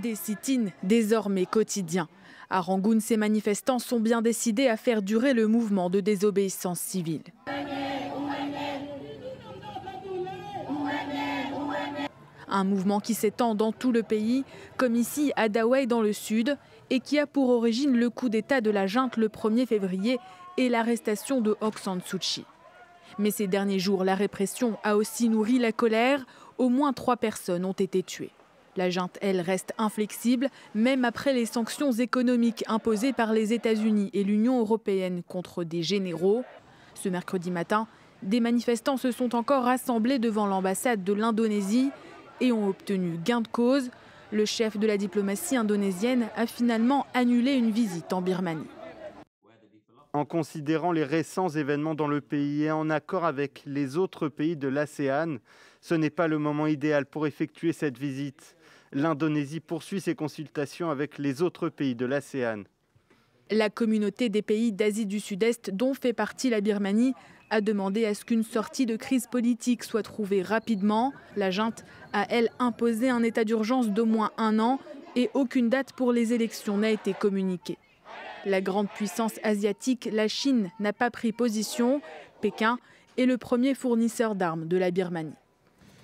Des sit-ins désormais quotidiens. À Rangoon, ces manifestants sont bien décidés à faire durer le mouvement de désobéissance civile. Un mouvement qui s'étend dans tout le pays, comme ici à Dawei dans le sud, et qui a pour origine le coup d'État de la junte le 1er février et l'arrestation de Aung San Suu Kyi. Mais ces derniers jours, la répression a aussi nourri la colère. Au moins 3 personnes ont été tuées. La junte, elle, reste inflexible, même après les sanctions économiques imposées par les États-Unis et l'Union européenne contre des généraux. Ce mercredi matin, des manifestants se sont encore rassemblés devant l'ambassade de l'Indonésie et ont obtenu gain de cause. Le chef de la diplomatie indonésienne a finalement annulé une visite en Birmanie. En considérant les récents événements dans le pays et en accord avec les autres pays de l'ASEAN, ce n'est pas le moment idéal pour effectuer cette visite. L'Indonésie poursuit ses consultations avec les autres pays de l'ASEAN. La communauté des pays d'Asie du Sud-Est, dont fait partie la Birmanie, a demandé à ce qu'une sortie de crise politique soit trouvée rapidement. La junte a, elle, imposé un état d'urgence d'au moins 1 an et aucune date pour les élections n'a été communiquée. La grande puissance asiatique, la Chine, n'a pas pris position. Pékin est le premier fournisseur d'armes de la Birmanie.